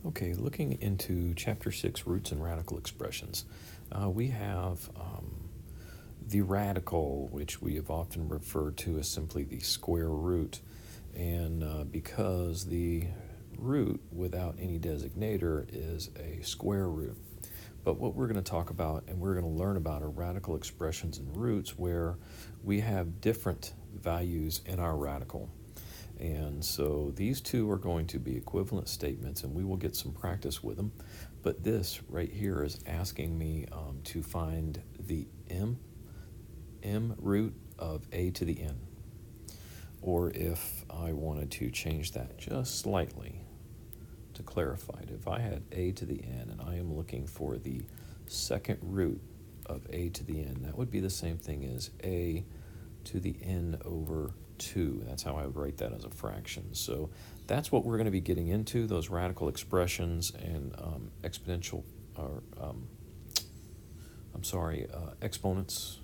Okay, looking into Chapter 6, Roots and Radical Expressions, we have the radical, which we have often referred to as simply the square root. And because the root without any designator is a square root. But what we're going to talk about and we're going to learn about are radical expressions and roots where we have different values in our radical. And so these two are going to be equivalent statements, and we will get some practice with them. But this right here is asking me to find the m root of a to the n. Or if I wanted to change that just slightly to clarify it, if I had a to the n and I am looking for the second root of a to the n, that would be the same thing as a to the n over 2. That's how I would write that as a fraction. So that's what we're going to be getting into, those radical expressions and exponential, or exponents.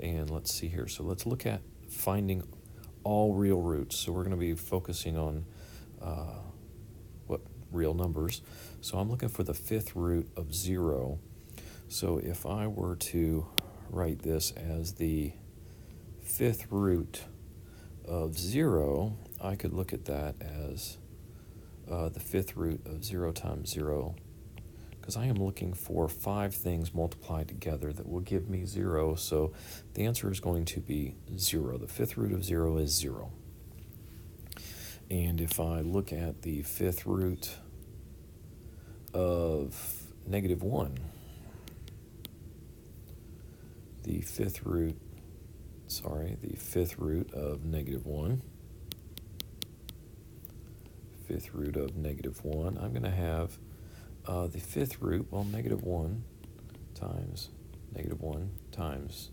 And let's see here. So let's look at finding all real roots. So we're going to be focusing on what real numbers. So I'm looking for the fifth root of 0. So if I were to write this as the fifth root of 0, I could look at that as the fifth root of 0 times 0, because I am looking for 5 things multiplied together that will give me 0. So the answer is going to be 0. The fifth root of 0 is 0. And if I look at the fifth root of -1, the fifth root of -1, fifth root of -1, I'm going to have the fifth root, well, -1 times -1 times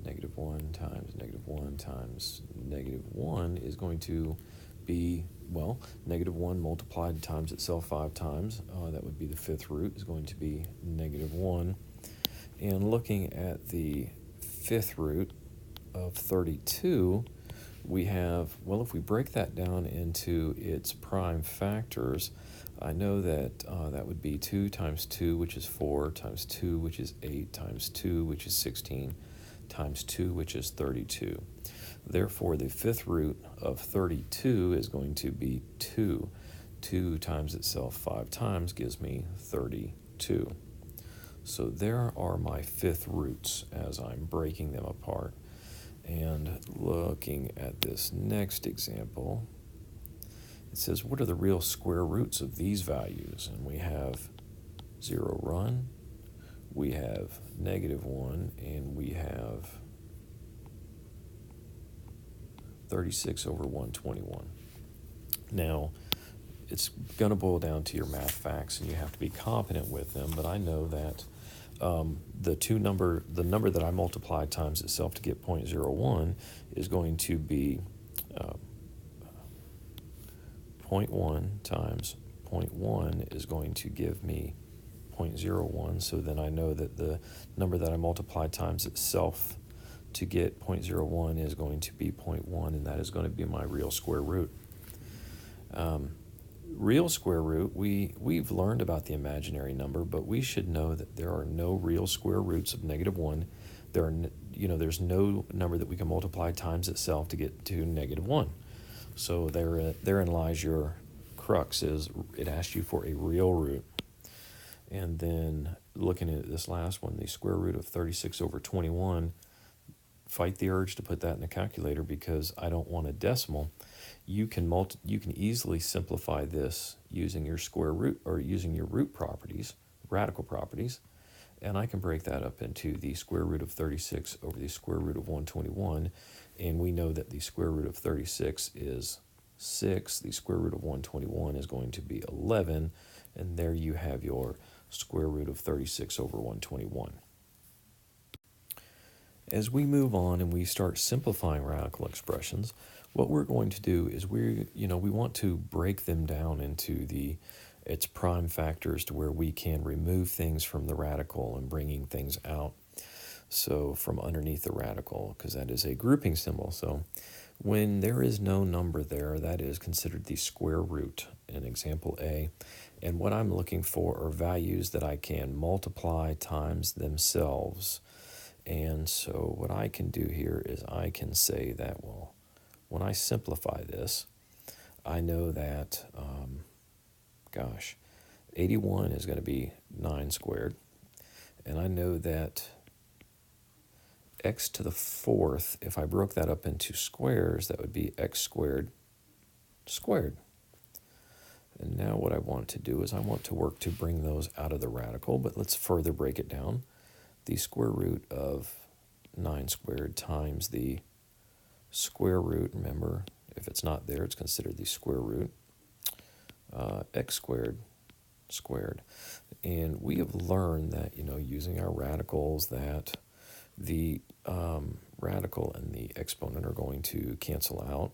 -1 times -1 times -1 is going to be, well, -1 multiplied times itself 5 times. That would be the fifth root is going to be -1. And looking at the fifth root of 32, we have, well, if we break that down into its prime factors, I know that that would be 2 times 2, which is 4, times 2, which is 8, times 2, which is 16, times 2, which is 32. Therefore, the fifth root of 32 is going to be 2. 2 times itself 5 times gives me 32. So there are my fifth roots as I'm breaking them apart. And looking at this next example, it says, what are the real square roots of these values? And we have 0 run, we have -1, and we have 36 over 121. Now, it's going to boil down to your math facts, and you have to be competent with them, but I know that the number that I multiply times itself to get 0.01 is going to be 0.1 times 0.1 is going to give me 0.01. So then I know that the number that I multiply times itself to get 0.01 is going to be 0.1, and that is going to be my real square root. Real square root, we've learned about the imaginary number, but we should know that there are no real square roots of -1. There's no number that we can multiply times itself to get to -1. So therein lies your crux, is it asks you for a real root. And then looking at this last one, the square root of 36 over 21, fight the urge to put that in a calculator because I don't want a decimal. You can easily simplify this using your square root or using your root properties, radical properties, and I can break that up into the square root of 36 over the square root of 121, and we know that the square root of 36 is 6, the square root of 121 is going to be 11, and there you have your square root of 36 over 121. As we move on and we start simplifying radical expressions, what we're going to do is we want to break them down into its prime factors to where we can remove things from the radical and bringing things out. So from underneath the radical, because that is a grouping symbol. So When there is no number there, that is considered the square root in example A. And what I'm looking for are values that I can multiply times themselves. And so what I can do here is I can say that, well, when I simplify this, I know that, 81 is going to be 9 squared. And I know that x to the fourth, if I broke that up into squares, that would be x squared squared. And now what I want to do is I want to work to bring those out of the radical, but let's further break it down. The square root of 9 squared times the square root, remember, if it's not there, it's considered the square root, x squared squared. And we have learned that, using our radicals, that the radical and the exponent are going to cancel out.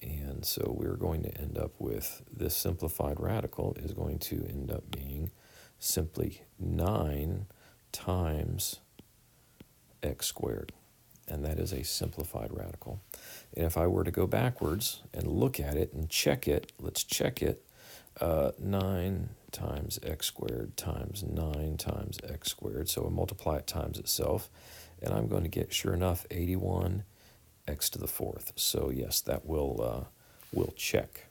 And so we're going to end up with this simplified radical is going to end up being simply 9 times x squared. And that is a simplified radical. And if I were to go backwards and look at it and check it, let's check it. 9 times x squared times 9 times x squared. So I multiply it times itself. And I'm going to get, sure enough, 81 x to the fourth. So yes, that will check.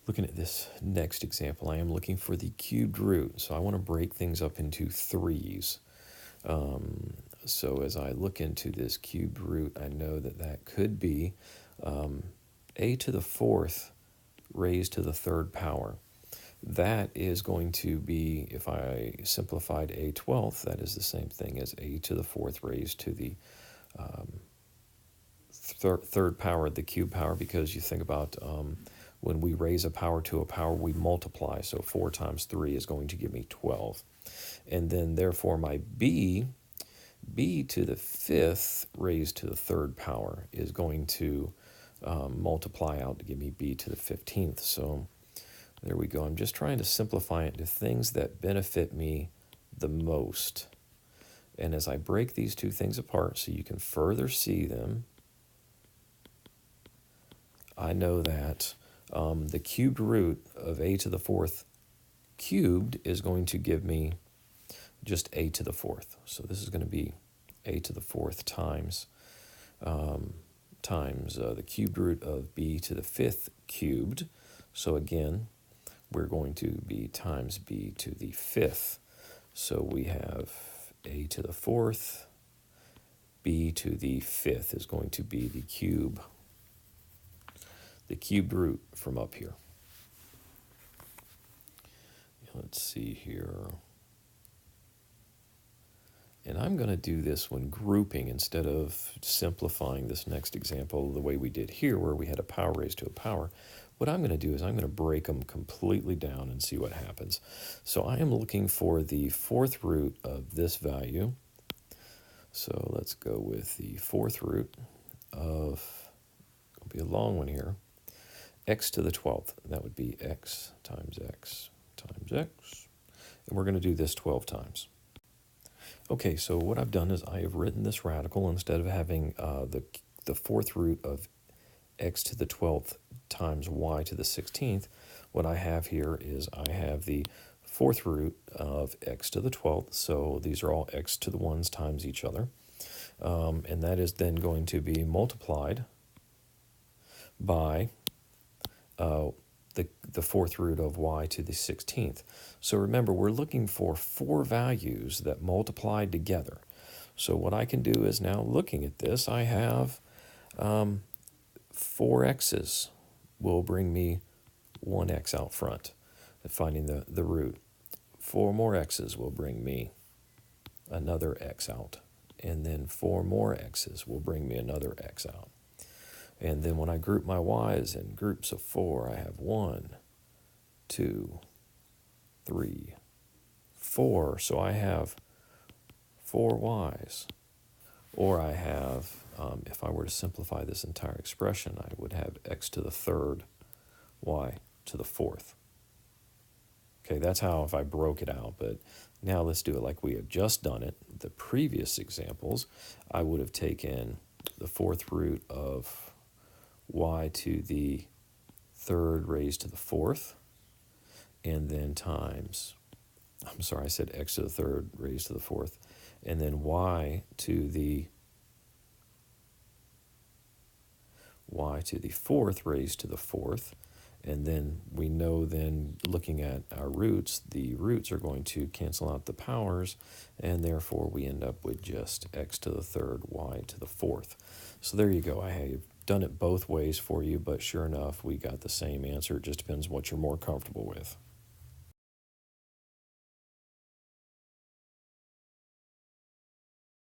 Looking at this next example, I am looking for the cubed root. So I want to break things up into threes. So as I look into this cubed root, I know that that could be a to the fourth raised to the third power. That is going to be, if I simplified a 12th, that is the same thing as a to the fourth raised to the third power, the cube power, because you think about when we raise a power to a power, we multiply. So 4 times 3 is going to give me 12. And then therefore my b to the fifth raised to the third power is going to multiply out to give me b to the 15th. So there we go. I'm just trying to simplify it to things that benefit me the most. And as I break these two things apart so you can further see them, I know that the cubed root of a to the fourth cubed is going to give me just a to the fourth. So this is going to be a to the fourth times the cubed root of b to the fifth cubed. So again, we're going to be times b to the fifth. So we have a to the fourth, b to the fifth is going to be the cubed root from up here. Let's see here. And I'm going to do this when grouping instead of simplifying this next example the way we did here where we had a power raised to a power. What I'm going to do is I'm going to break them completely down and see what happens. So I am looking for the fourth root of this value. So let's go with the fourth root of, it'll be a long one here, x to the 12th. That would be x times x times x. And we're going to do this 12 times. Okay, so what I've done is I have written this radical instead of having the fourth root of x to the 12th times y to the 16th. What I have here is I have the fourth root of x to the 12th. So these are all x to the 1s times each other. And that is then going to be multiplied by the fourth root of y to the 16th. So remember, we're looking for 4 values that multiplied together. So what I can do is now looking at this, I have 4 x's will bring me 1 x out front, finding the root. 4 more x's will bring me another x out. And then 4 more x's will bring me another x out. And then when I group my y's in groups of 4, I have 1, 2, 3, 4. So I have 4 y's. Or I have, if I were to simplify this entire expression, I would have x to the third, y to the fourth. Okay, that's how if I broke it out. But now let's do it like we have just done it. The previous examples, I would have taken the fourth root of y to the third raised to the fourth, and then times, I'm sorry, I said x to the third raised to the fourth, and then y to the fourth raised to the fourth. And then we know then, looking at our roots, the roots are going to cancel out the powers, and therefore we end up with just x to the third, y to the fourth. So there you go. I have done it both ways for you, but sure enough, we got the same answer. It just depends what you're more comfortable with.